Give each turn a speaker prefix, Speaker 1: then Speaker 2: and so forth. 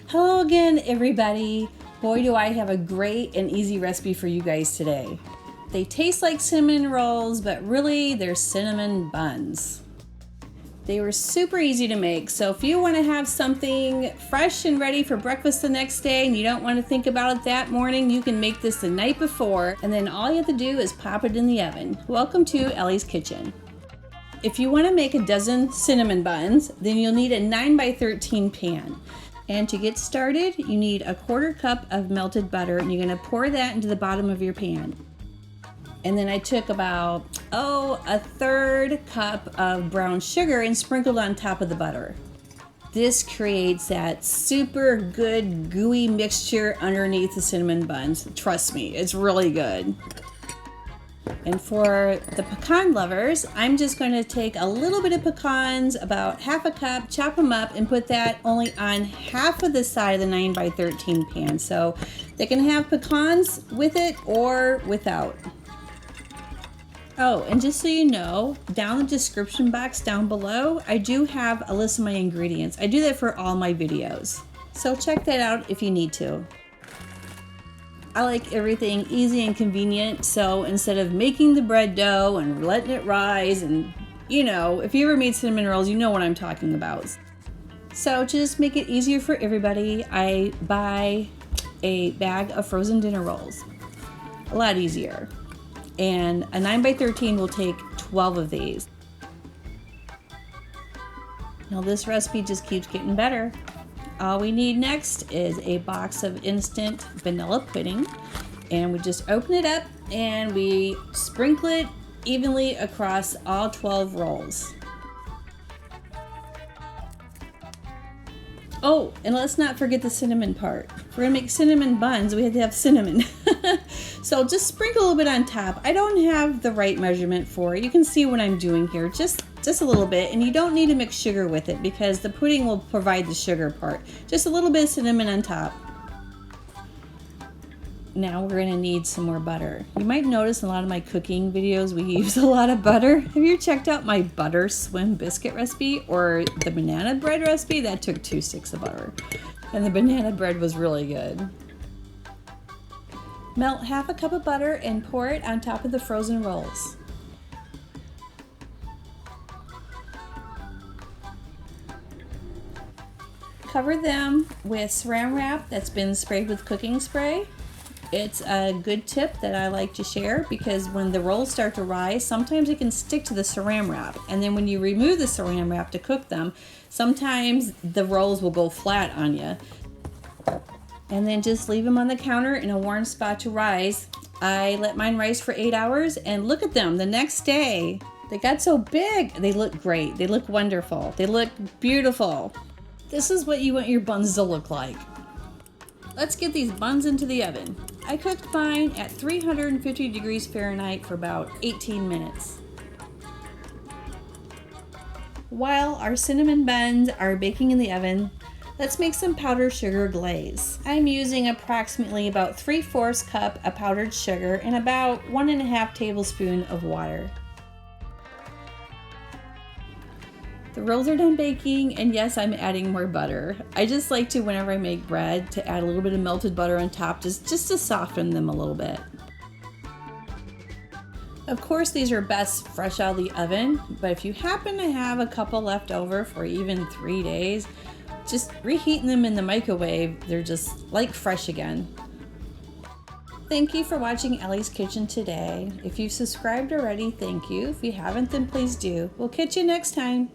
Speaker 1: Hello again, everybody. Boy, do I have a great and easy recipe for you guys today. They taste like cinnamon rolls, but really they're cinnamon buns. They were super easy to make, so if you want to have something fresh and ready for breakfast the next day and you don't want to think about it that morning, you can make this the night before, and then all you have to do is pop it in the oven. Welcome to Ellie's Kitchen. If you want to make a dozen cinnamon buns, then you'll need a 9x13 pan. And to get started, you need a 1/4 cup of melted butter, and you're going to pour that into the bottom of your pan. And then I took about, a 1/3 cup of brown sugar and sprinkled on top of the butter. This creates that super good gooey mixture underneath the cinnamon buns. Trust me, it's really good. And for the pecan lovers, I'm just going to take a little bit of pecans, about 1/2 cup, chop them up, and put that only on half of the side of the 9x13 pan. So they can have pecans with it or without. Oh, and just so you know, down in the description box down below, I do have a list of my ingredients. I do that for all my videos. So check that out if you need to. I like everything easy and convenient, so instead of making the bread dough and letting it rise, and if you ever made cinnamon rolls, you know what I'm talking about. So to just make it easier for everybody, I buy a bag of frozen dinner rolls. A lot easier. And a 9x13 will take 12 of these. Now this recipe just keeps getting better. All we need next is a box of instant vanilla pudding, and we just open it up and we sprinkle it evenly across all 12 rolls. Oh, and let's not forget the cinnamon part. If we're gonna make cinnamon buns, we have to have cinnamon. So just sprinkle a little bit on top. I don't have the right measurement for it. You can see what I'm doing here, just a little bit, and you don't need to mix sugar with it because the pudding will provide the sugar part. Just a little bit of cinnamon on top. Now we're gonna need some more butter. You might notice in a lot of my cooking videos we use a lot of butter. Have you checked out my butter swim biscuit recipe or the banana bread recipe? That took 2 sticks of butter. And the banana bread was really good. Melt 1/2 cup of butter and pour it on top of the frozen rolls. Cover them with saran wrap that's been sprayed with cooking spray. It's a good tip that I like to share because when the rolls start to rise, sometimes it can stick to the saran wrap. And then when you remove the saran wrap to cook them, sometimes the rolls will go flat on you. And then just leave them on the counter in a warm spot to rise. I let mine rise for 8 hours, and look at them the next day. They got so big. They look great. They look wonderful. They look beautiful. This is what you want your buns to look like. Let's get these buns into the oven. I cooked mine at 350 degrees Fahrenheit for about 18 minutes. While our cinnamon buns are baking in the oven, let's make some powdered sugar glaze. I'm using approximately about 3/4 cup of powdered sugar and about 1.5 tablespoons of water. The rolls are done baking, and yes, I'm adding more butter. I just like to, whenever I make bread, to add a little bit of melted butter on top just to soften them a little bit. Of course, these are best fresh out of the oven, but if you happen to have a couple left over for even 3 days, just reheating them in the microwave, they're just like fresh again. Thank you for watching Ellie's Kitchen today. If you've subscribed already, thank you. If you haven't, then please do. We'll catch you next time.